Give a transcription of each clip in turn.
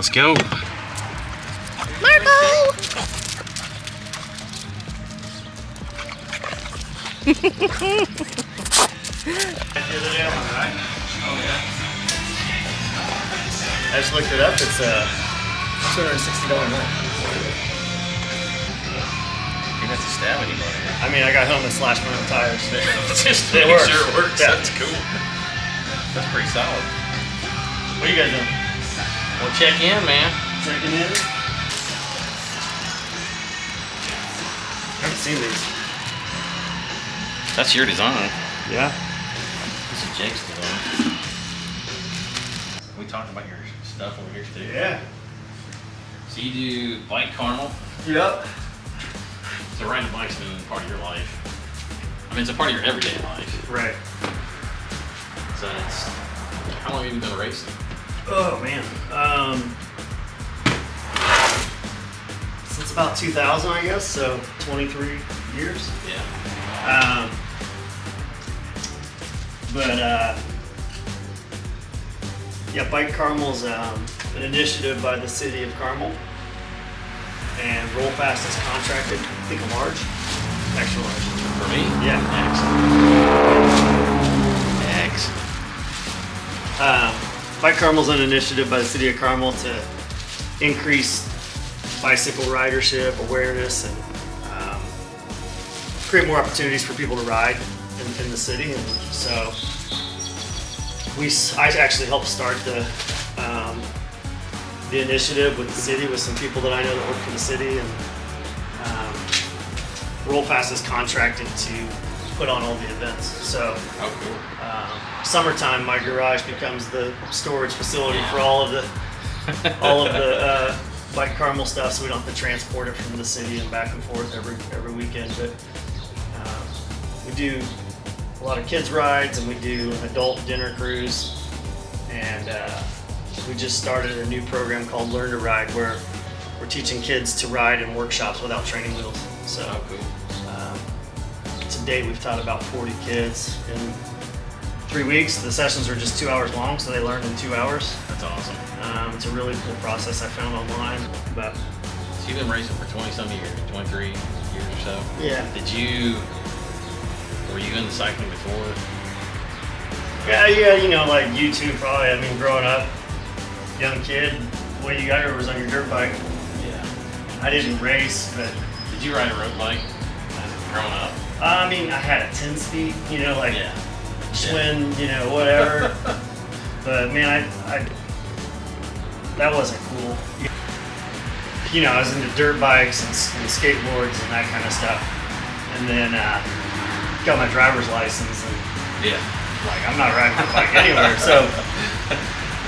Let's go. Marco! I just looked it up. It's a $260 month. You have to stab anybody. I mean, I got home and slashed my own tires. Just It make works. sure it works. Yeah. That's cool. That's pretty solid. What are you guys doing? Well, check in, man. Checking in. I haven't seen these. That's your design. Yeah. This is Jake's design. We talked about your stuff over here too. Yeah. So you do bike carnival. Yep. So riding a bike's been part of your life. I mean, it's a part of your everyday life. Right. So it's, how long have you been racing? Oh man. Since about 2000, I guess. So 23 years. Yeah. Yeah, Bike Carmel's an initiative by the city of Carmel, and Rollfast is contracted, I think, a large, extra large. For me? Yeah. Bike Carmel's an initiative by the city of Carmel to increase bicycle ridership, awareness, and create more opportunities for people to ride in the city. And so I actually helped start the initiative with the city, with some people that I know that work for the city, and Rollfast is contracted to put on all the events. So Oh, cool. summertime, my garage becomes the storage facility for all of the Bike Carmel stuff, so we don't have to transport it from the city and back and forth every weekend. But we do a lot of kids rides, and we do an adult dinner cruise, and we just started a new program called Learn to Ride, where we're teaching kids to ride in workshops without training wheels. So Oh, cool. to date, we've taught about 40 kids in 3 weeks. The sessions are just 2 hours long, so they learn in 2 hours. That's awesome. It's a really cool process I found online. But So you've been racing for 20 some years, 23 years or so. yeah, Were you into cycling before? yeah, you know, like YouTube probably. I mean, growing up, young kid, what you got was on your dirt bike. Yeah. I didn't race, but Did you ride a road bike growing up? I mean, I had a 10-speed, you know, like Yeah. Schwinn, you know, whatever. But man, I that wasn't cool. You know, I was into dirt bikes and skateboards and that kind of stuff. And then got my driver's license, and Yeah. like, I'm not riding my bike anywhere. So a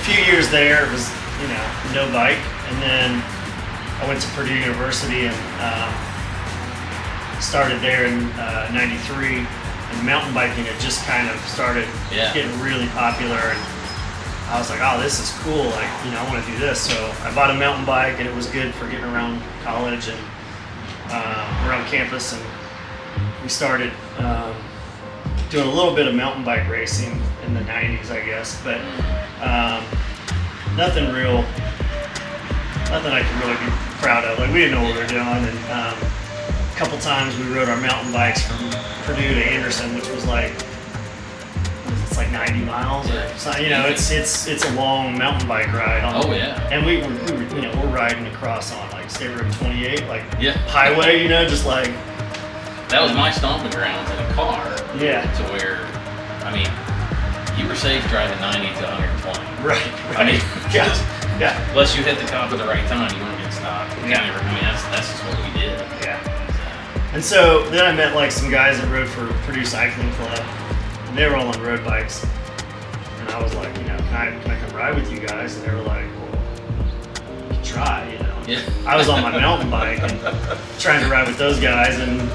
few years there, it was, you know, no bike. And then I went to Purdue University and started there in '93. And mountain biking had just kind of started getting really popular. And I was like, oh, this is cool. Like, you know, I want to do this. So I bought a mountain bike, and it was good for getting around college and around campus. And we started doing a little bit of mountain bike racing in the 90s, I guess, but nothing I could really be proud of. Like, we didn't know what we were doing, and a couple times we rode our mountain bikes from Purdue to Anderson, which was like, it's like 90 miles or something. You know, it's a long mountain bike ride. Oh, yeah. And we were, you know, we're riding across on like State Road 28, like highway, you know, just like. That was my stomping grounds in a car. Yeah. To where, I mean, you were safe driving 90 to 120. Right. I mean, yeah. Unless you hit the cop at the right time, you weren't getting stopped. I mean, that's just what we did. Yeah. And so then I met like some guys that rode for Grvl Cycling Club, and they were all on road bikes. And I was like, you know, can I come ride with you guys? And they were like, well, you can try, you know. Yeah. I was on my mountain bike and trying to ride with those guys, and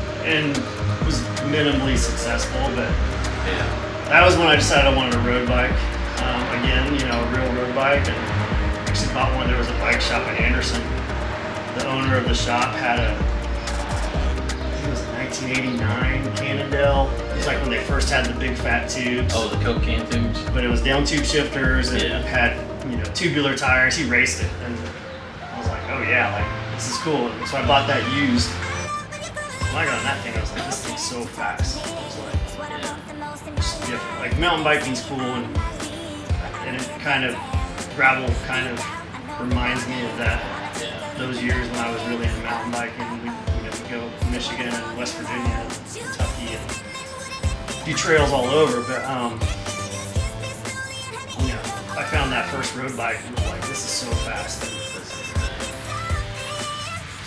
was minimally successful, but that was when I decided I wanted a road bike. Again, you know, a real road bike, and actually bought one. There was a bike shop in Anderson. The owner of the shop had I think it was a 1989 Cannondale. It was like when they first had the big fat tubes. Oh, the Coke can tubes. But it was down tube shifters, and it had, you know, tubular tires. He raced it, and yeah, like this is cool. And so I bought that used. When I got on that thing, I was like, this thing's so fast. It was like, just different. Like mountain biking's cool, and it kind of, gravel kind of reminds me of that. Those years when I was really into mountain biking. We'd go to Michigan and West Virginia and Kentucky and do trails all over. But I found that first road bike and was like, this is so fast.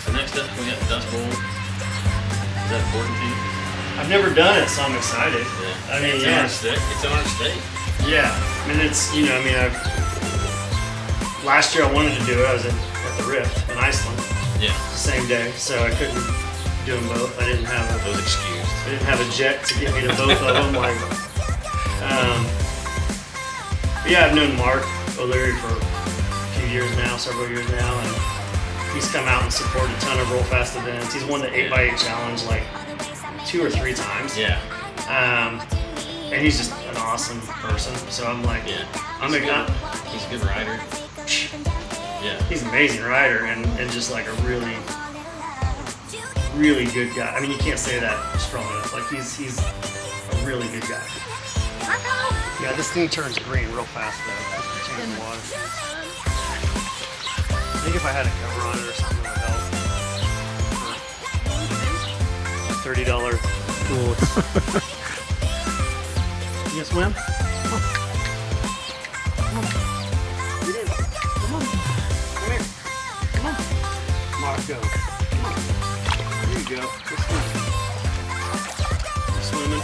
So next up, we got the Dust Bowl. Is that important to you? I've never done it, so I'm excited. Yeah. I mean, it's yeah. On stick. It's on stick. Yeah. I mean, it's, last year I wanted to do it. I was at the Rift in Iceland. Yeah. The same day, so I couldn't do them both. I didn't have those excused. I didn't have a jet to get me to both of them. Like, but yeah, I've known Mark O'Leary for a few years now, several years now, and he's come out and supported a ton of Rollfast events. He's won the 8x8 challenge like 2 or 3 times. Yeah. And he's just an awesome person. So I'm like, yeah. He's a good rider. Yeah. He's an amazing rider and just like a really, really good guy. I mean, you can't say that strong enough. Like he's a really good guy. Yeah, this thing turns green real fast though. Change the water. I think if I had a cover on it or something, it would help. $30 pool. You gonna swim? Come on. Come on. Get in. Come on. Come here. Come on. Marco. Come on. There you go. Go swim. You swimming?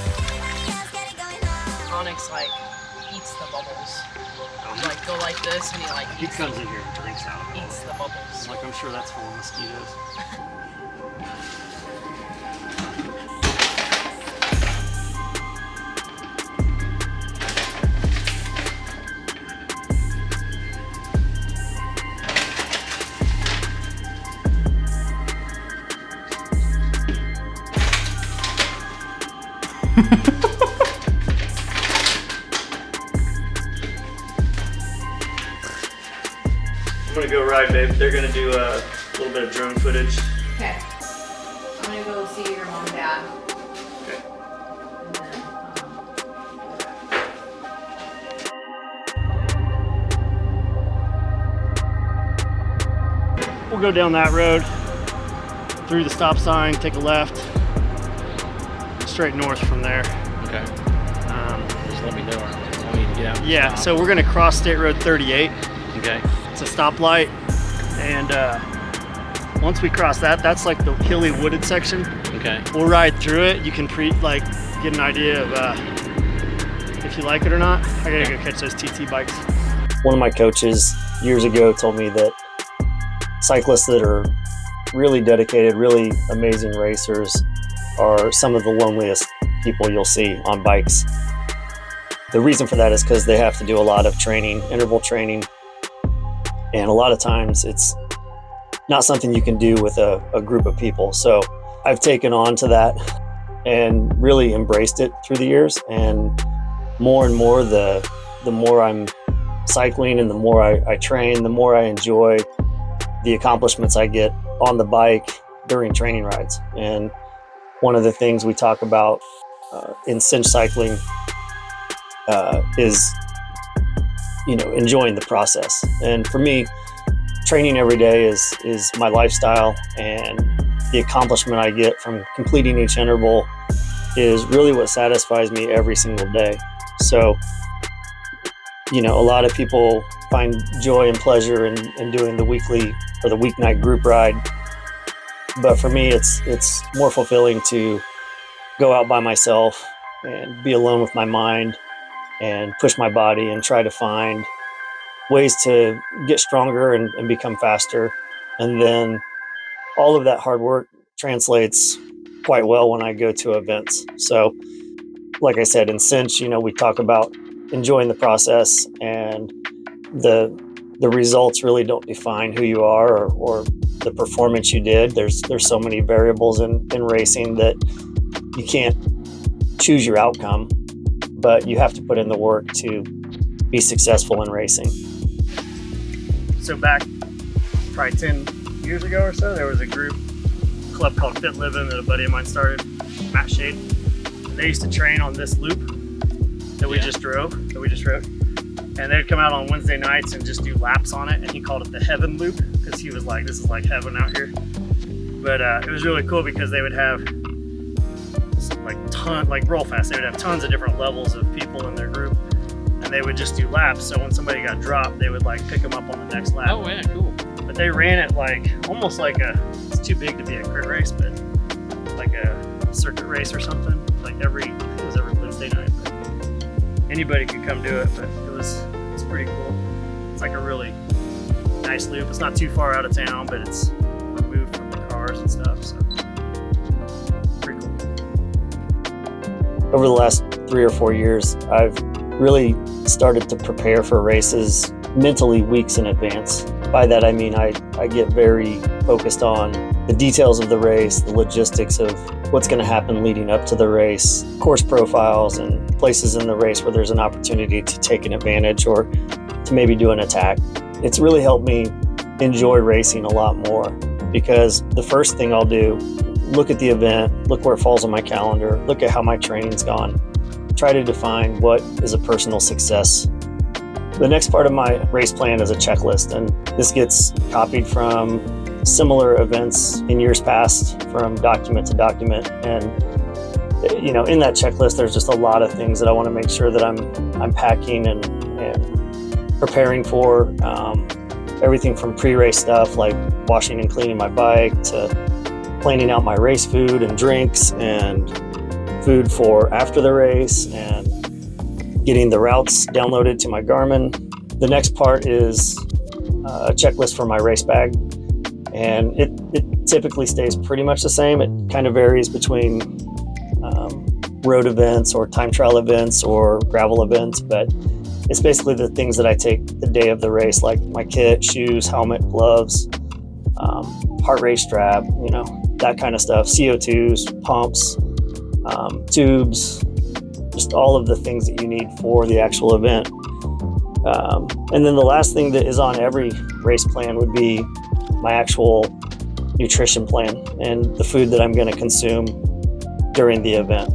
Onyx like eats the bubbles. You like go like this and he comes in here and drinks out of it. Eats the bubbles. Like I'm sure that's full of mosquitoes. I'm gonna go ride, babe. They're gonna do a little bit of drone footage. Okay. I'm gonna go see your mom and dad. Okay. We'll go down that road, through the stop sign, take a left, straight north from there. Okay. Just let me know. I need to get out. Yeah, so we're gonna cross State Road 38. Okay. It's a stoplight, and once we cross that, that's like the hilly wooded section. Okay. We'll ride through it. You can get an idea of if you like it or not. I gotta go catch those TT bikes. One of my coaches years ago told me that cyclists that are really dedicated, really amazing racers are some of the loneliest people you'll see on bikes. The reason for that is because they have to do a lot of training, interval training, and a lot of times it's not something you can do with a group of people. So I've taken on to that and really embraced it through the years. And more, the more I'm cycling and the more I train, the more I enjoy the accomplishments I get on the bike during training rides. And one of the things we talk about in Cinch cycling is enjoying the process. And for me, training every day is my lifestyle, and the accomplishment I get from completing each interval is really what satisfies me every single day. So, a lot of people find joy and pleasure in doing the weekly or the weeknight group ride. But for me, it's more fulfilling to go out by myself and be alone with my mind and push my body and try to find ways to get stronger and become faster. And then all of that hard work translates quite well when I go to events. So like I said, in Cinch, we talk about enjoying the process, and the results really don't define who you are or the performance you did. There's so many variables in racing that you can't choose your outcome, but you have to put in the work to be successful in racing. So back probably 10 years ago or so, there was a club called Fit Living that a buddy of mine started, Matt Shade. And they used to train on this loop that we just rode. And they'd come out on Wednesday nights and just do laps on it. And he called it the Heaven Loop because he was like, this is like heaven out here. But it was really cool because they would have like Rollfast, they would have tons of different levels of people in their group. And they would just do laps. So when somebody got dropped, they would like pick them up on the next lap. Oh yeah, cool. But they ran it like, almost like it's too big to be a crit race, but like a circuit race or something. Like I think it was every Wednesday night, but anybody could come do it, but it's pretty cool. It's like a really nice loop. It's not too far out of town, but it's removed from the cars and stuff, so pretty cool. Over the last 3 or 4 years, I've really started to prepare for races mentally weeks in advance. By that I mean I get very focused on the details of the race, the logistics of what's going to happen leading up to the race, course profiles, and places in the race where there's an opportunity to take an advantage or to maybe do an attack. It's really helped me enjoy racing a lot more because the first thing I'll do, look at the event, look where it falls on my calendar, look at how my training's gone, try to define what is a personal success. The next part of my race plan is a checklist, and this gets copied from similar events in years past from document to document. And you know, in that checklist, there's just a lot of things that I want to make sure that I'm packing and preparing for. Everything from pre-race stuff like washing and cleaning my bike to planning out my race food and drinks and food for after the race and getting the routes downloaded to my Garmin. The next part is a checklist for my race bag. And it typically stays pretty much the same. It kind of varies between road events or time trial events or gravel events, but it's basically the things that I take the day of the race, like my kit, shoes, helmet, gloves, heart rate strap, you know, that kind of stuff, CO2s, pumps, tubes, just all of the things that you need for the actual event. And then the last thing that is on every race plan would be my actual nutrition plan and the food that I'm going to consume during the event.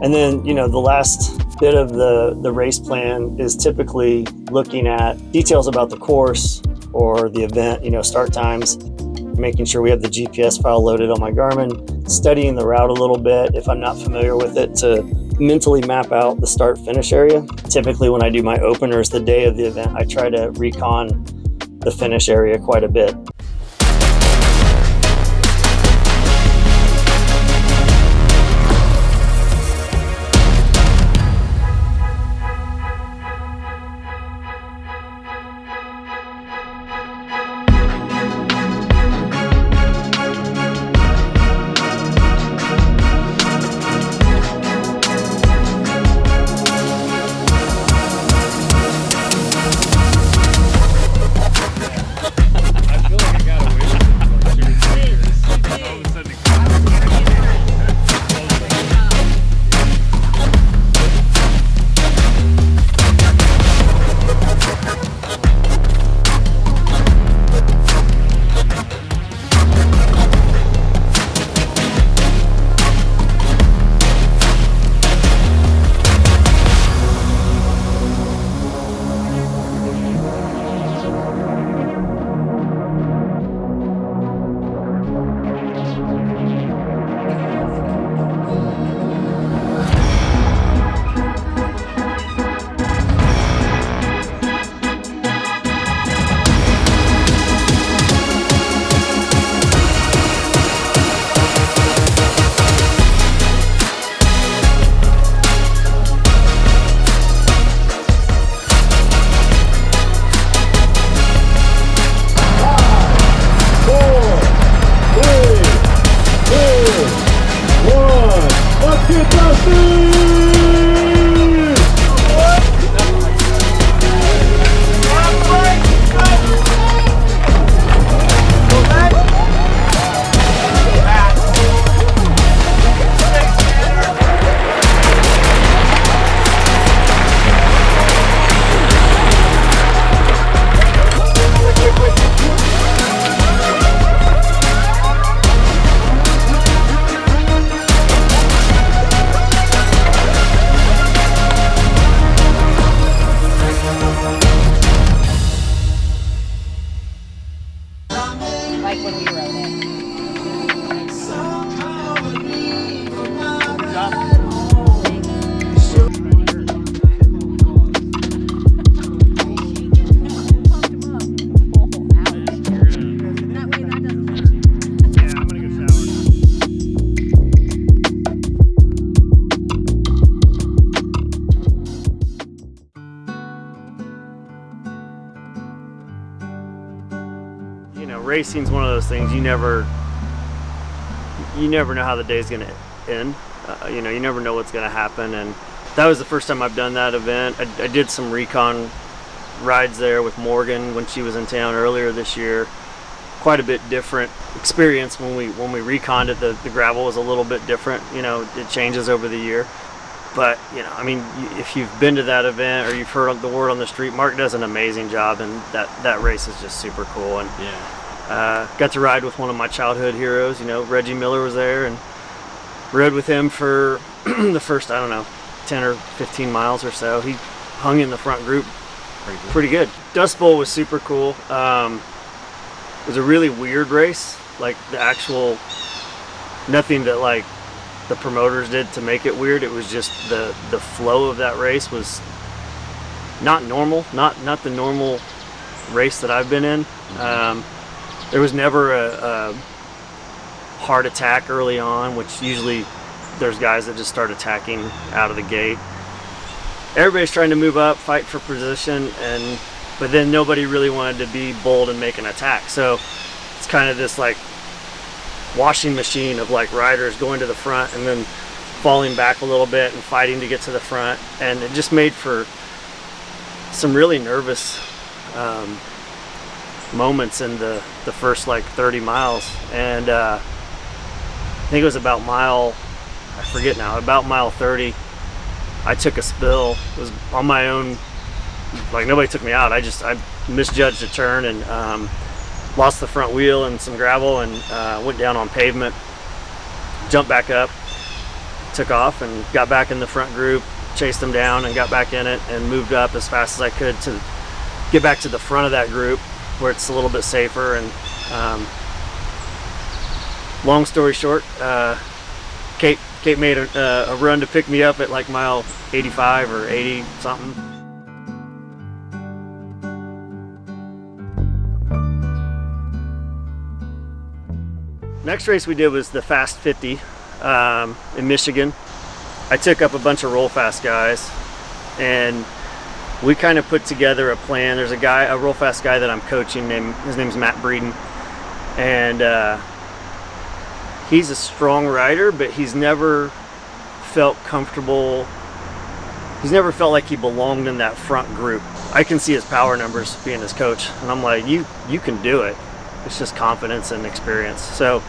And then, you know, the last bit of the race plan is typically looking at details about the course or the event, you know, start times, making sure we have the GPS file loaded on my Garmin, studying the route a little bit if I'm not familiar with it to mentally map out the start finish area. Typically when I do my openers the day of the event, I try to recon the finish area quite a bit. I feel like racing's one of those things you never know how the day's gonna end. You know, you never know what's gonna happen, and that was the first time I've done that event. I did some recon rides there with Morgan when she was in town earlier this year. Quite a bit different experience when we reconned it. The gravel was a little bit different. You know, it changes over the year. But, you know, I mean, if you've been to that event or you've heard the word on the street, Mark does an amazing job, and that race is just super cool. And got to ride with one of my childhood heroes. You know, Reggie Miller was there, and rode with him for the first, I don't know, 10 or 15 miles or so. He hung in the front group pretty good. Dust Bowl was super cool. It was a really weird race. Like, the actual, nothing that like the promoters did to make it weird. It was just the flow of that race was not normal, not the normal race that I've been in. There was never a hard attack early on, which usually there's guys that just start attacking out of the gate. Everybody's trying to move up, fight for position, but then nobody really wanted to be bold and make an attack. So it's kind of this like washing machine of like riders going to the front and then falling back a little bit and fighting to get to the front, and it just made for some really nervous moments in the first like 30 miles. And I think it was about mile, I forget now, about mile 30, I took a spill. It was on my own, like nobody took me out. I misjudged a turn and lost the front wheel and some gravel, and went down on pavement, jumped back up, took off and got back in the front group, chased them down and got back in it, and moved up as fast as I could to get back to the front of that group where it's a little bit safer. And long story short, Kate made a run to pick me up at like mile 85 or 80 something. Next race we did was the Fast 50 in Michigan. I took up a bunch of Rollfast guys, and we kind of put together a plan. There's a Rollfast guy that I'm coaching, his name's Matt Breeden, and he's a strong rider, but he's never felt comfortable. He's never felt like he belonged in that front group. I can see his power numbers being his coach, and I'm like, you can do it. It's just confidence and experience. So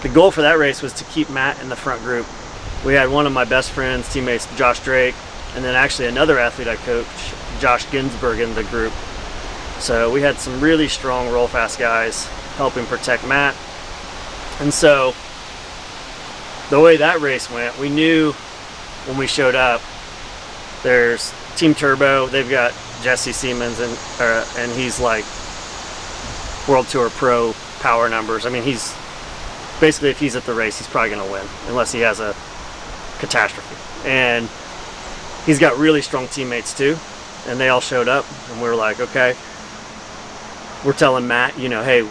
the goal for that race was to keep Matt in the front group. We had one of my best friends, teammates, Josh Drake, and then actually another athlete I coach, Josh Ginsberg, in the group. So we had some really strong Rollfast guys helping protect Matt. And so the way that race went, we knew when we showed up, there's Team Turbo, they've got Jesse Siemens, and he's like World Tour Pro power numbers. I mean, he's basically, if he's at the race, he's probably going to win unless he has a catastrophe. And he's got really strong teammates too, and they all showed up, and we were like, okay, we're telling Matt, you know, hey,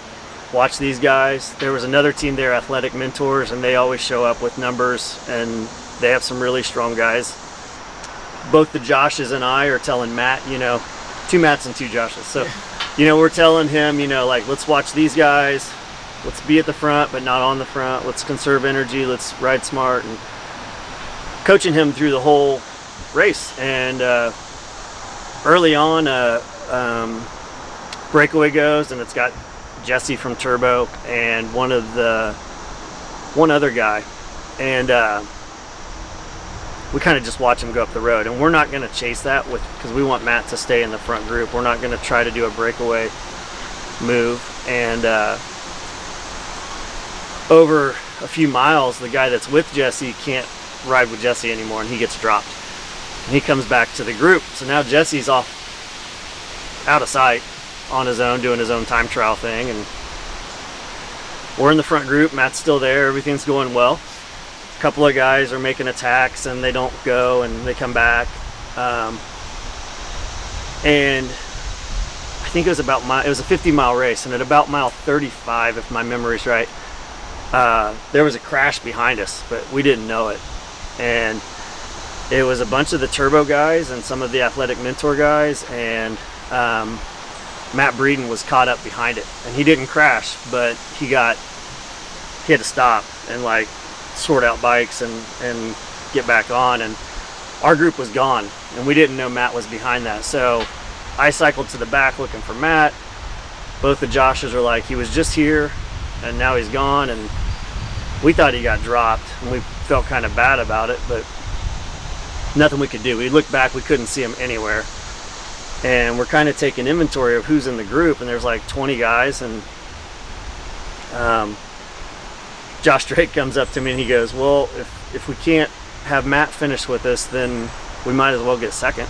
watch these guys. There was another team there, Athletic Mentors, and they always show up with numbers, and they have some really strong guys. Both the Joshes and I are telling Matt, you know, 2 Matts and 2 Joshes. So, you know, we're telling him, you know, like, let's watch these guys. Let's be at the front, but not on the front. Let's conserve energy. Let's ride smart, and coaching him through the whole race. And early on, breakaway goes, and it's got Jesse from Turbo and one other guy, and we kind of just watch him go up the road, and we're not going to chase that because we want Matt to stay in the front group. We're not going to try to do a breakaway move. And over a few miles, the guy that's with Jesse can't ride with Jesse anymore, and he gets dropped, and he comes back to the group. So now Jesse's off out of sight on his own, doing his own time trial thing, and we're in the front group. Matt's still there, everything's going well. A couple of guys are making attacks and they don't go, and they come back, and I think it was it was a 50-mile race, and at about mile 35, if my memory's right, there was a crash behind us, but we didn't know it, and it was a bunch of the Turbo guys and some of the Athletic Mentor guys, and Matt Breeden was caught up behind it, and he didn't crash, but he had to stop and like sort out bikes and get back on, and our group was gone, and we didn't know Matt was behind that. So I cycled to the back looking for Matt. Both the Joshes are like, he was just here and now he's gone, and we thought he got dropped, and we felt kind of bad about it, but nothing we could do. We looked back, we couldn't see him anywhere, and we're kind of taking inventory of who's in the group, and there's like 20 guys, and Josh Drake comes up to me and he goes, well, if we can't have Matt finish with us, then we might as well get second.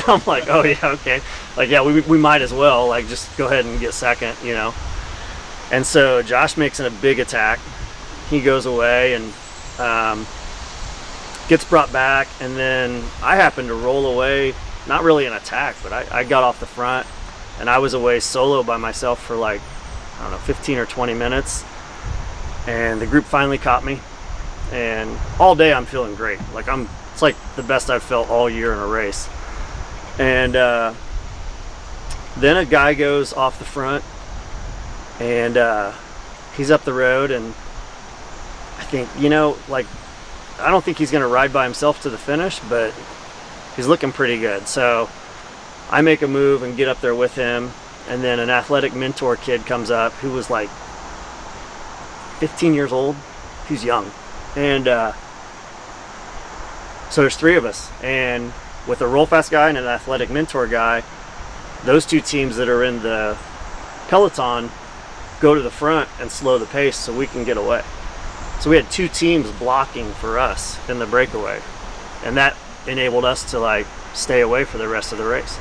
I'm like, oh yeah, okay. Like, yeah, we might as well, like, just go ahead and get second, you know. And so Josh makes a big attack. He goes away and gets brought back, and then I happen to roll away, not really an attack, but I got off the front, and I was away solo by myself for like, I don't know, 15 or 20 minutes, and the group finally caught me, and all day I'm feeling great. Like, it's like the best I've felt all year in a race. And then a guy goes off the front, and he's up the road, and I think, you know, like, I don't think he's going to ride by himself to the finish, but he's looking pretty good. So I make a move and get up there with him, and then an athletic mentor kid comes up who was like 15 years old. He's young. And so there's three of us, and with a Rollfast guy and an athletic mentor guy, those two teams that are in the peloton go to the front and slow the pace so we can get away. So we had two teams blocking for us in the breakaway, and that enabled us to like stay away for the rest of the race.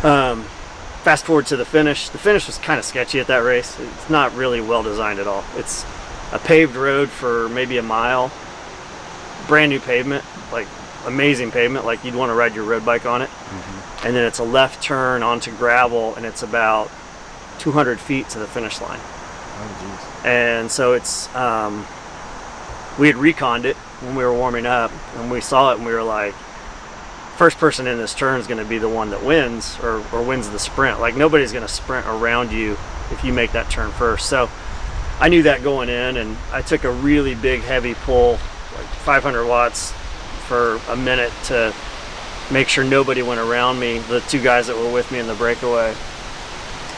Fast forward to the finish. The finish was kind of sketchy at that race. It's not really well designed at all. It's a paved road for maybe a mile, brand new pavement, like amazing pavement, like you'd want to ride your road bike on it. Mm-hmm. And then it's a left turn onto gravel, and it's about 200 feet to the finish line. Oh, geez. And so it's, we had reconned it when we were warming up, and we saw it, and we were like, first person in this turn is going to be the one that wins, or wins the sprint. Like, nobody's going to sprint around you if you make that turn first. So I knew that going in, and I took a really big heavy pull, like 500 watts for a minute, to make sure nobody went around me, the two guys that were with me in the breakaway.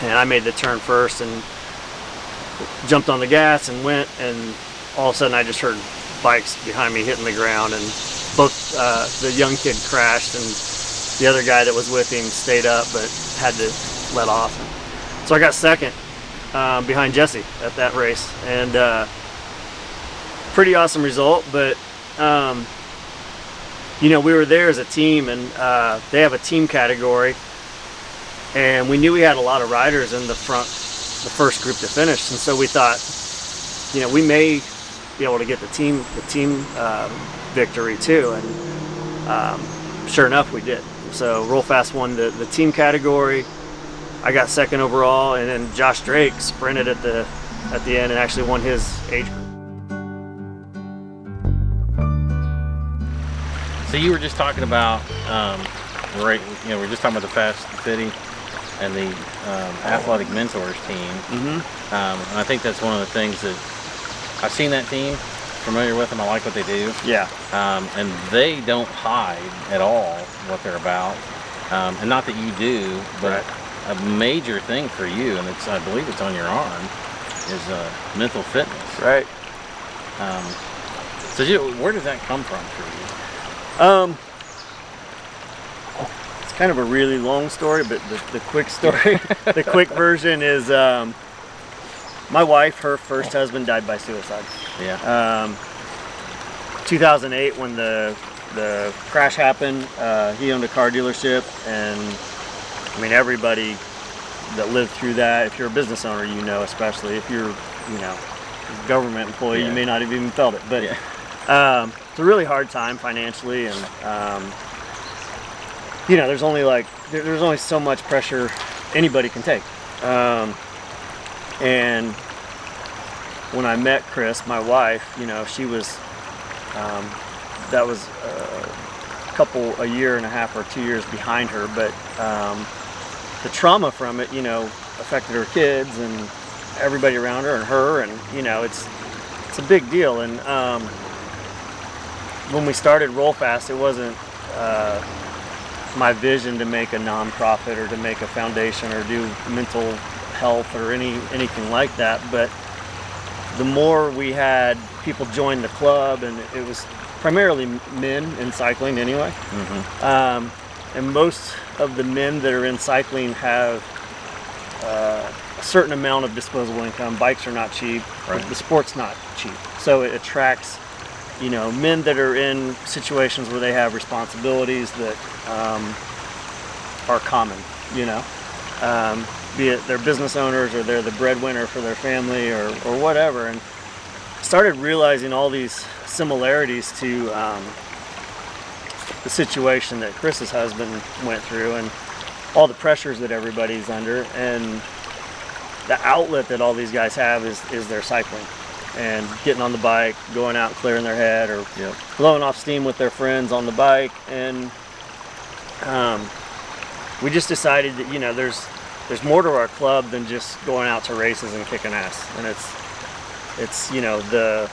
And I made the turn first and jumped on the gas and went, and all of a sudden I just heard bikes behind me hitting the ground, and both the young kid crashed, and the other guy that was with him stayed up but had to let off. So I got second behind Jesse at that race, and pretty awesome result. But you know, we were there as a team, and they have a team category, and we knew we had a lot of riders in the front, the first group to finish, and so we thought, you know, we may be able to get the team victory too, and sure enough, we did. So Rollfast won the team category. I got second overall, and then Josh Drake sprinted at the end and actually won his age group. So you were just talking about, right? You know, we're just talking about the Fast Fitty and the athletic mentors team. Mm-hmm. And I think that's one of the things that I've seen that team, familiar with them. I like what they do. Yeah. And they don't hide at all what they're about. And not that you do, but a major thing for you, and it's, I believe it's on your arm, is mental fitness. Right. So where does that come from for you? It's kind of a really long story, but the quick story, the quick version is, my wife, her first husband died by suicide. Yeah. 2008, when the crash happened, he owned a car dealership, and I mean, everybody that lived through that, if you're a business owner, you know, especially if you're, you know, a government employee, you may not have even felt it, but it's a really hard time financially, and you know, there's only so much pressure anybody can take. And when I met Chris, my wife, you know, she was, that was a year and a half or 2 years behind her, but the trauma from it, you know, affected her kids and everybody around her and her, and you know, it's a big deal. And when we started Rollfast, it wasn't my vision to make a nonprofit or to make a foundation or do mental health or anything like that. But the more we had people join the club, and it was primarily men in cycling anyway. And most of the men that are in cycling have a certain amount of disposable income. Bikes are not cheap. Right. The sport's not cheap. So it attracts, you know, men that are in situations where they have responsibilities that are common, you know. Be it they're business owners or they're the breadwinner for their family or whatever. And started realizing all these similarities to the situation that Chris's husband went through and all the pressures that everybody's under, and the outlet that all these guys have is their cycling and getting on the bike, going out, clearing their head, or blowing off steam with their friends on the bike. And we just decided that, you know, there's more to our club than just going out to races and kicking ass. And it's you know, the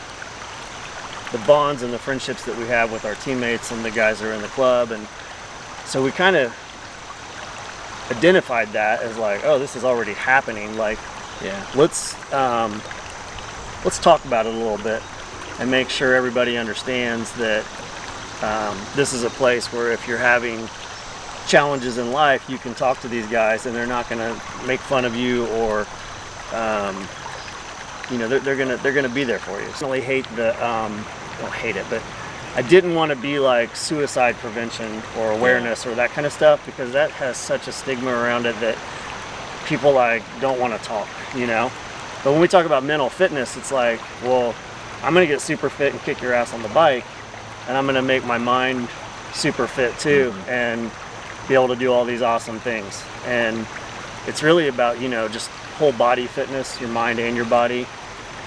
bonds and the friendships that we have with our teammates and the guys that are in the club. And so we kind of identified that as like, oh, this is already happening. Like, let's talk about it a little bit and make sure everybody understands that this is a place where if you're having challenges in life, you can talk to these guys and they're not going to make fun of you, or you know, they're gonna be there for you. I personally hate don't hate it, but I didn't want to be like suicide prevention or awareness or that kind of stuff, because that has such a stigma around it that people like don't want to talk, you know. But when we talk about mental fitness, it's like, well, I'm gonna get super fit and kick your ass on the bike, and I'm gonna make my mind super fit too, and be able to do all these awesome things. And it's really about, you know, just whole body fitness, your mind and your body.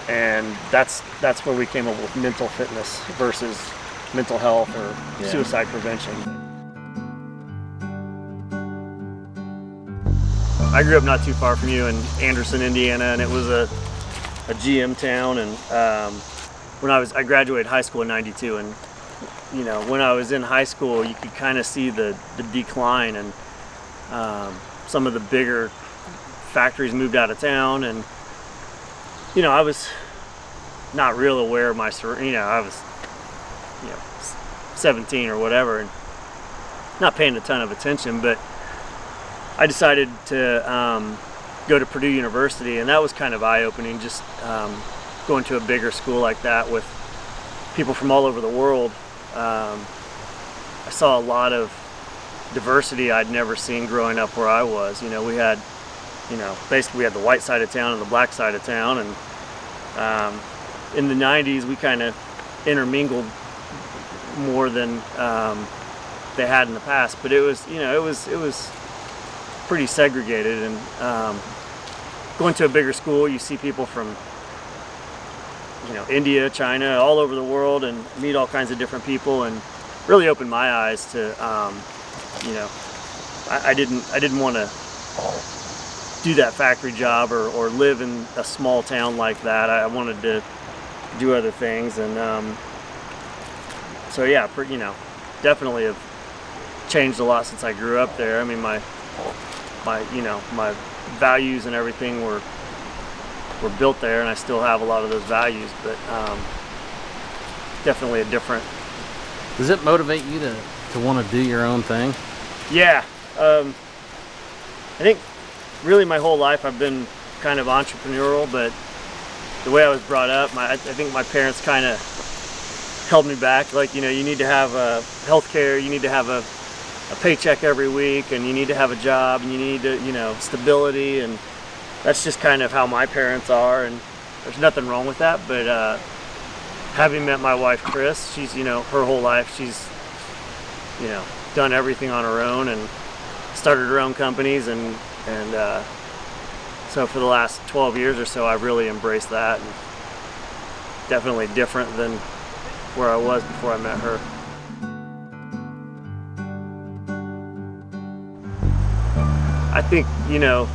And that's where we came up with mental fitness versus mental health or suicide prevention. I grew up not too far from you in Anderson, Indiana, and it was a GM town. And when I graduated high school in '92, and you know, when I was in high school, you could kind of see the decline, and some of the bigger factories moved out of town, and you know, I was not real aware of my, you know, I was, you know, 17 or whatever, and not paying a ton of attention. But I decided to go to Purdue University, and that was kind of eye-opening, just going to a bigger school like that with people from all over the world. I saw a lot of diversity I'd never seen growing up where I was. You know, we had, you know, basically we had the white side of town and the black side of town, and in the 90s we kind of intermingled more than they had in the past. But it was, you know, it was pretty segregated. And going to a bigger school, you see people from, you know, India, China, all over the world, and meet all kinds of different people, and really opened my eyes to, you know, I didn't want to do that factory job or live in a small town like that. I wanted to do other things. And so yeah, you know, definitely have changed a lot since I grew up there. I mean, my you know, my values and everything were built there, and I still have a lot of those values, but definitely a different. Does it motivate you to want to do your own thing? Yeah, I think really my whole life I've been kind of entrepreneurial, but the way I was brought up, I think my parents kind of held me back. Like, you know, you need to have health care, you need to have a paycheck every week, and you need to have a job, and you need to, you know, stability. And that's just kind of how my parents are, and there's nothing wrong with that. But having met my wife Chris, she's, you know, her whole life she's, you know, done everything on her own and started her own companies, and so for the last 12 years or so I've really embraced that, and definitely different than where I was before I met her. I think, you know,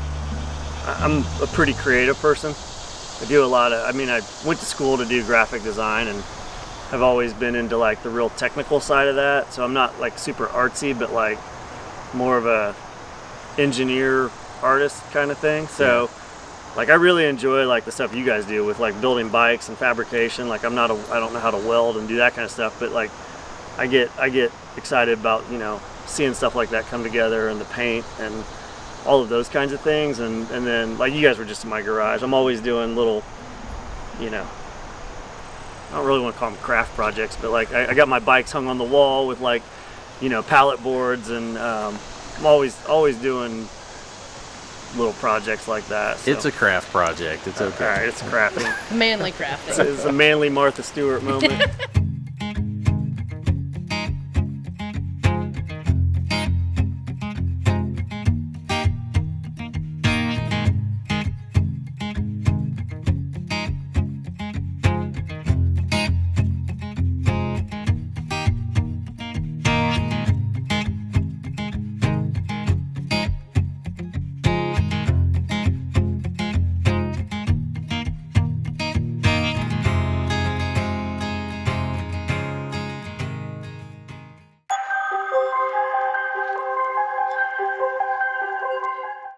I'm a pretty creative person. I do a lot of, I mean, I went to school to do graphic design and I've always been into like the real technical side of that. So I'm not like super artsy, but like more of a engineer artist kind of thing. So like I really enjoy like the stuff you guys do with like building bikes and fabrication. Like I don't know how to weld and do that kind of stuff, but like I get excited about, you know, seeing stuff like that come together and the paint and all of those kinds of things. And then like you guys were just in my garage. I'm always doing little, you know, I don't really want to call them craft projects, but like I got my bikes hung on the wall with like, you know, pallet boards, and I'm always doing little projects like that. So. It's a craft project. It's okay. All right, it's crafting. Manly crafting. It's a manly Martha Stewart moment.